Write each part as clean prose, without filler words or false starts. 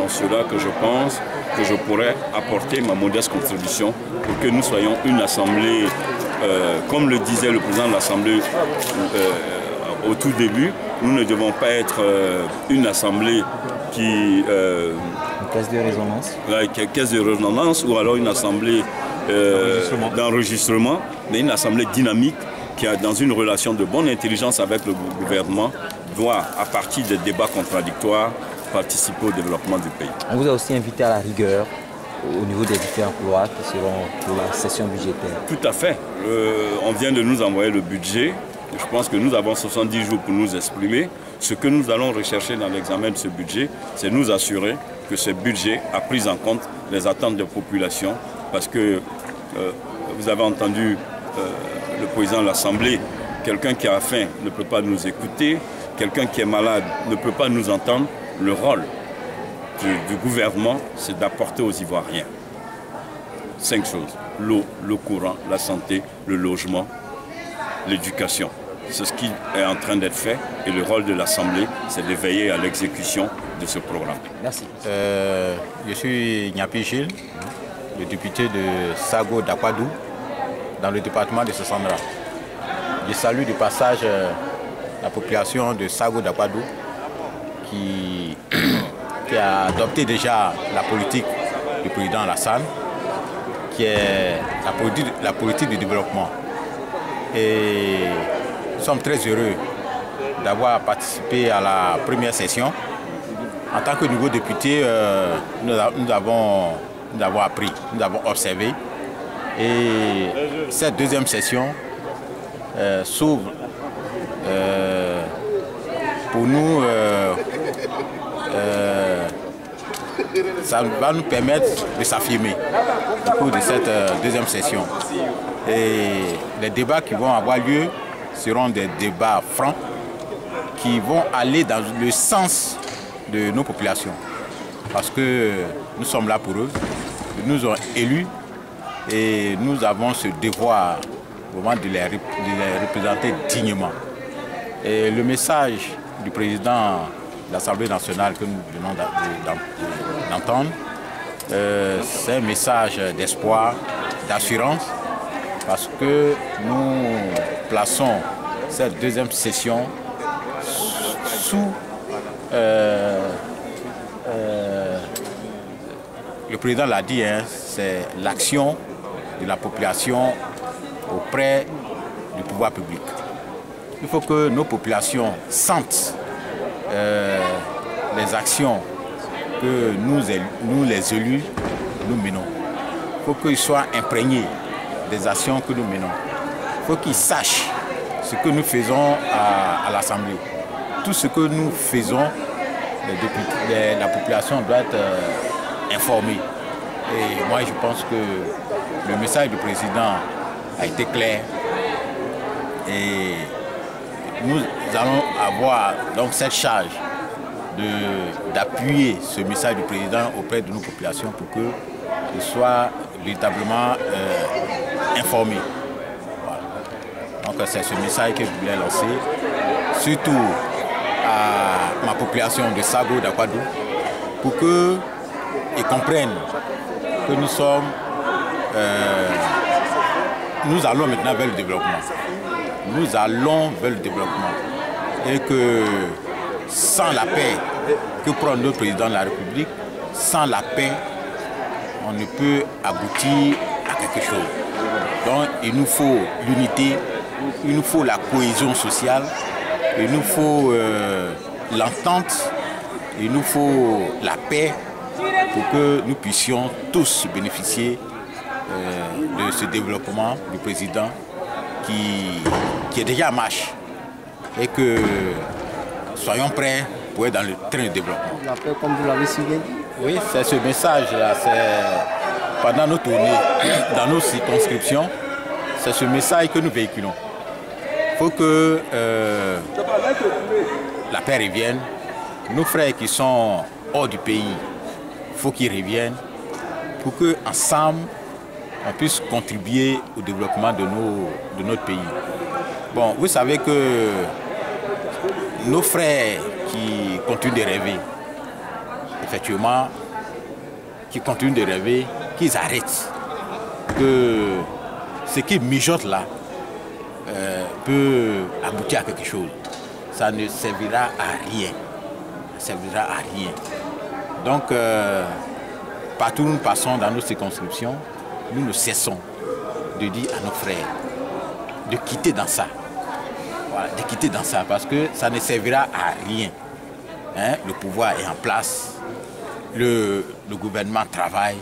dans cela que je pense que je pourrais apporter ma modeste contribution pour que nous soyons une assemblée, comme le disait le président de l'Assemblée au tout début, nous ne devons pas être une assemblée qui... une caisse de résonance. Caisse de résonance ou alors une assemblée d'enregistrement, mais une assemblée dynamique qui a dans une relation de bonne intelligence avec le gouvernement, doit, à partir des débats contradictoires, participer au développement du pays. On vous a aussi invité à la rigueur au niveau des différents couloirs qui seront pour la session budgétaire. Tout à fait. On vient de nous envoyer le budget. Je pense que nous avons 70 jours pour nous exprimer. Ce que nous allons rechercher dans l'examen de ce budget, c'est nous assurer que ce budget a pris en compte les attentes des populations. Parce que vous avez entendu le président de l'Assemblée, quelqu'un qui a faim ne peut pas nous écouter, quelqu'un qui est malade ne peut pas nous entendre. Le rôle du gouvernement, c'est d'apporter aux Ivoiriens 5 choses. L'eau, le courant, la santé, le logement, l'éducation. C'est ce qui est en train d'être fait et le rôle de l'Assemblée, c'est de veiller à l'exécution de ce programme. Merci. Je suis Nyapi Gilles, le député de Sago d'Akwadou, dans le département de Sessandra. Je salue du passage la population de Sago d'Akwadou qui a adopté déjà la politique du président Alassane, qui est la politique du développement. Et nous sommes très heureux d'avoir participé à la première session. En tant que nouveau député, nous avons appris, nous avons observé. Et cette deuxième session s'ouvre pour nous, ça va nous permettre de s'affirmer au cours de cette deuxième session. Et les débats qui vont avoir lieu seront des débats francs qui vont aller dans le sens de nos populations. Parce que nous sommes là pour eux, ils nous ont élus et nous avons ce devoir vraiment de les représenter dignement. Et le message du président de l'Assemblée nationale que nous venons d'entendre, c'est un message d'espoir, d'assurance, parce que nous plaçons cette deuxième session sous le président l'a dit, hein, c'est l'action de la population auprès du pouvoir public. Il faut que nos populations sentent les actions que nous les élus, nous menons. Il faut qu'ils soient imprégnés des actions que nous menons. Il faut qu'ils sachent ce que nous faisons à l'Assemblée. Tout ce que nous faisons, la population doit être informée. Et moi, je pense que le message du président a été clair. Et nous allons avoir donc cette charge d'appuyer ce message du président auprès de nos populations pour qu'ils soient véritablement informés. Voilà. Donc c'est ce message que je voulais lancer, surtout à ma population de Sago d'Akwadou, pour qu'ils comprennent que nous allons maintenant vers le développement. Nous allons vers le développement. Et que sans la paix que prend notre président de la République, sans la paix, on ne peut aboutir à quelque chose. Donc il nous faut l'unité, il nous faut la cohésion sociale, il nous faut l'entente, il nous faut la paix pour que nous puissions tous bénéficier de ce développement du président qui est déjà en marche et que soyons prêts pour être dans le train de développement. La paix, comme vous l'avez si bien dit. Oui, c'est ce message-là. Pendant nos tournées, dans nos circonscriptions, c'est ce message que nous véhiculons. Il faut que la paix revienne. Nos frères qui sont hors du pays, il faut qu'ils reviennent pour qu'ensemble, on puisse contribuer au développement de notre pays. Bon, vous savez que nos frères qui continuent de rêver, effectivement, qui continuent de rêver, qu'ils arrêtent. Que ce qui mijote là peut aboutir à quelque chose. Ça ne servira à rien. Ça ne servira à rien. Donc, partout où nous passons dans nos circonscriptions, nous ne cessons de dire à nos frères de quitter dans ça. Voilà, de quitter dans ça, parce que ça ne servira à rien. Hein? Le pouvoir est en place, le gouvernement travaille,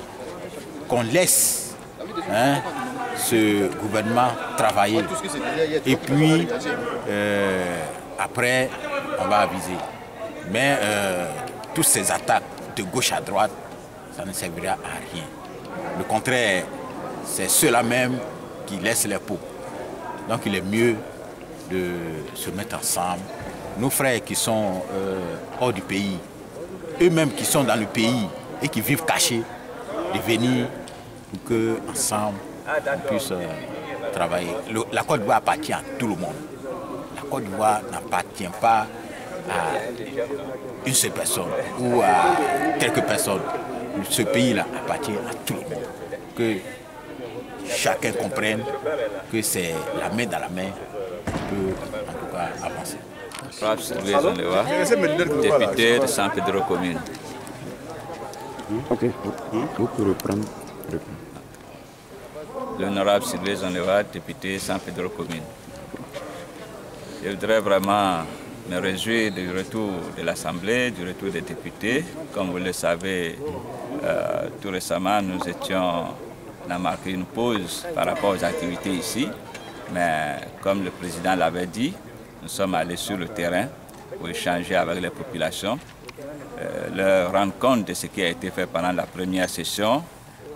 qu'on laisse ce gouvernement travailler. Et puis, après, on va aviser. Mais toutes ces attaques de gauche à droite, ça ne servira à rien. Le contraire, c'est ceux-là même qui laissent les pots. Donc il est mieux de se mettre ensemble. Nos frères qui sont hors du pays, eux-mêmes qui sont dans le pays et qui vivent cachés, de venir pour qu'ensemble on puisse travailler. La Côte d'Ivoire appartient à tout le monde. La Côte d'Ivoire n'appartient pas à une seule personne ou à quelques personnes. Ce pays-là appartient à tout le monde. Que chacun comprenne que c'est la main dans la main qui peut en tout cas avancer. Député de San Pedro Commune. Ok, vous pouvez reprendre. L'honorable Sylvain Zonlewa, député San Pedro Commune. Je voudrais vraiment me réjouir du retour de l'Assemblée, du retour des députés. Comme vous le savez, tout récemment, on a marqué une pause par rapport aux activités ici. Mais comme le président l'avait dit, nous sommes allés sur le terrain pour échanger avec les populations, leur rendre compte de ce qui a été fait pendant la première session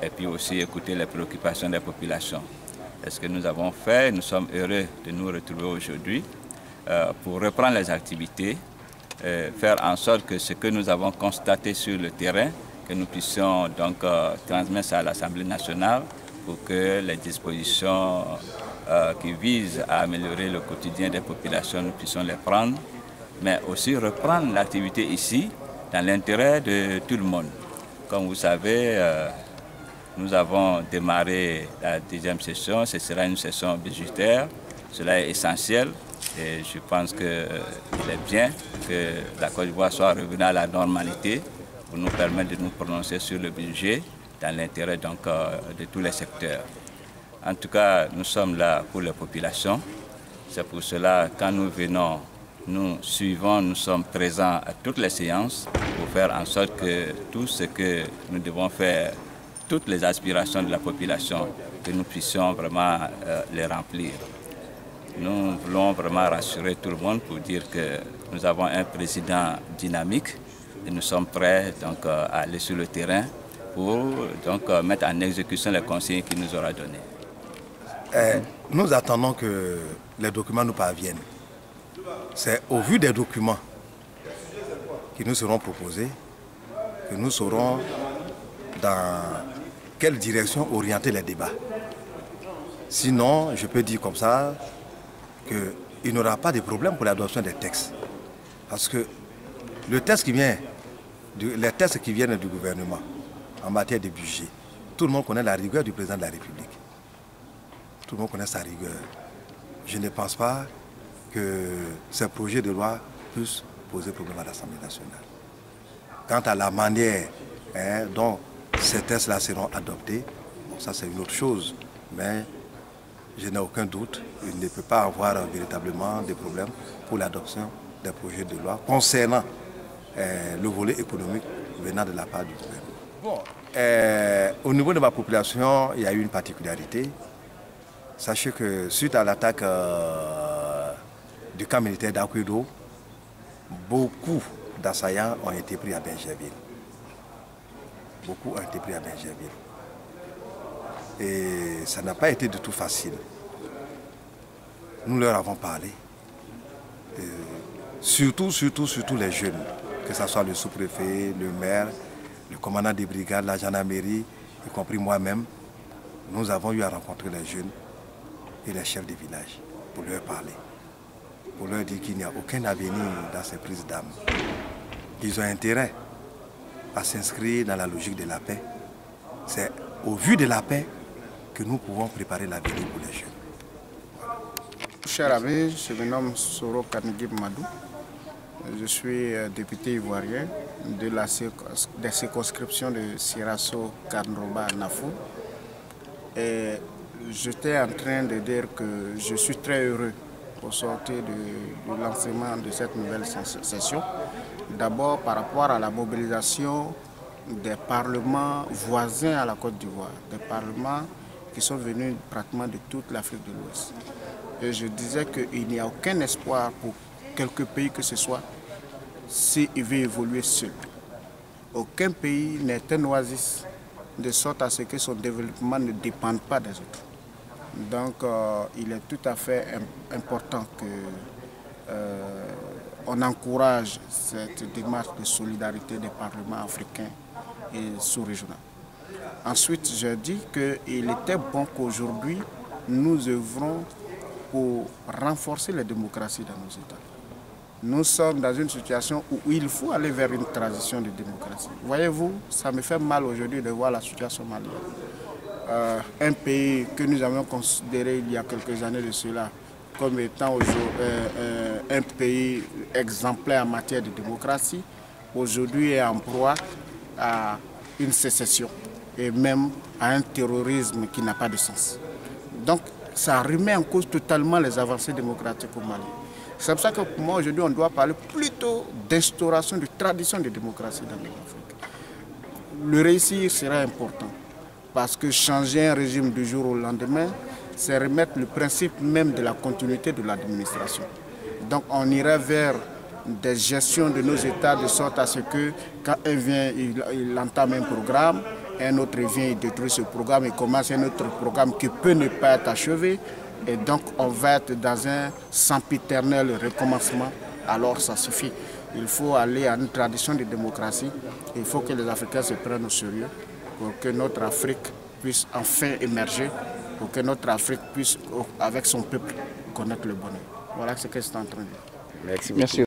et puis aussi écouter les préoccupations des populations. C'est ce que nous avons fait. Nous sommes heureux de nous retrouver aujourd'hui pour reprendre les activités, faire en sorte que ce que nous avons constaté sur le terrain, que nous puissions donc transmettre ça à l'Assemblée nationale pour que les dispositions qui visent à améliorer le quotidien des populations, nous puissions les prendre, mais aussi reprendre l'activité ici dans l'intérêt de tout le monde. Comme vous savez, nous avons démarré la deuxième session, ce sera une session budgétaire, cela est essentiel et je pense qu'il est bien que la Côte d'Ivoire soit revenue à la normalité pour nous permettre de nous prononcer sur le budget dans l'intérêt donc de tous les secteurs. En tout cas, nous sommes là pour les populations. C'est pour cela, quand nous venons, nous suivons, nous sommes présents à toutes les séances pour faire en sorte que tout ce que nous devons faire, toutes les aspirations de la population, que nous puissions vraiment les remplir. Nous voulons vraiment rassurer tout le monde pour dire que nous avons un président dynamique et nous sommes prêts donc, à aller sur le terrain pour donc, mettre en exécution les conseils qu'il nous aura donnés. Nous attendons que les documents nous parviennent. C'est au vu des documents qui nous seront proposés que nous saurons dans quelle direction orienter les débats. Sinon, je peux dire comme ça qu'il n'y aura pas de problème pour l'adoption des textes. Parce que les textes qui viennent du gouvernement en matière de budget, tout le monde connaît la rigueur du président de la République. Tout le monde connaît sa rigueur. Je ne pense pas que ces projets de loi puissent poser problème à l'Assemblée nationale. Quant à la manière dont ces textes-là seront adoptés, bon, ça c'est une autre chose, mais je n'ai aucun doute, il ne peut pas avoir véritablement des problèmes pour l'adoption des projets de loi concernant le volet économique venant de la part du gouvernement. Bon, au niveau de ma population, il y a eu une particularité. Sachez que suite à l'attaque du camp militaire d'Akuedo, beaucoup d'assaillants ont été pris à Bingerville. Beaucoup ont été pris à Bingerville. Et ça n'a pas été du tout facile. Nous leur avons parlé. Surtout les jeunes, que ce soit le sous-préfet, le maire, le commandant des brigades, la gendarmerie, y compris moi-même. Nous avons eu à rencontrer les jeunes et les chefs de village pour leur parler, pour leur dire qu'il n'y a aucun avenir dans ces prises d'armes. Ils ont intérêt à s'inscrire dans la logique de la paix. C'est au vu de la paix que nous pouvons préparer l'avenir pour les jeunes. Cher ami, je me nomme Soro Kanigib Madou. Je suis député ivoirien des circonscriptions de Sirasso, Kanroba, Nafou. Et j'étais en train de dire que je suis très heureux au sortir du lancement de cette nouvelle session. D'abord par rapport à la mobilisation des parlements voisins à la Côte d'Ivoire, des parlements qui sont venus pratiquement de toute l'Afrique de l'Ouest. Et je disais qu'il n'y a aucun espoir pour quelque pays que ce soit s'il veut évoluer seul. Aucun pays n'est un oasis de sorte à ce que son développement ne dépende pas des autres. Donc il est tout à fait important qu'on encourage cette démarche de solidarité des parlements africains et sous-régionaux. Ensuite, je dis qu'il était bon qu'aujourd'hui nous œuvrons pour renforcer la démocratie dans nos États. Nous sommes dans une situation où il faut aller vers une transition de démocratie. Voyez-vous, ça me fait mal aujourd'hui de voir la situation malienne. Un pays que nous avions considéré il y a quelques années de cela comme étant un pays exemplaire en matière de démocratie, aujourd'hui est en proie à une sécession et même à un terrorisme qui n'a pas de sens. Donc ça remet en cause totalement les avancées démocratiques au Mali. C'est pour ça que pour moi aujourd'hui on doit parler plutôt d'instauration de tradition de démocratie dans l'Afrique. Le réussir sera important parce que changer un régime du jour au lendemain, c'est remettre le principe même de la continuité de l'administration. Donc on irait vers des gestions de nos États de sorte à ce que quand un vient, il entame un programme, un autre vient, il détruit ce programme, il commence un autre programme qui peut ne pas être achevé. Et donc on va être dans un sempiternel recommencement, alors ça suffit. Il faut aller à une tradition de démocratie, il faut que les Africains se prennent au sérieux pour que notre Afrique puisse enfin émerger, pour que notre Afrique puisse, avec son peuple, connaître le bonheur. Voilà ce que c'est en train de dire. Merci. Merci.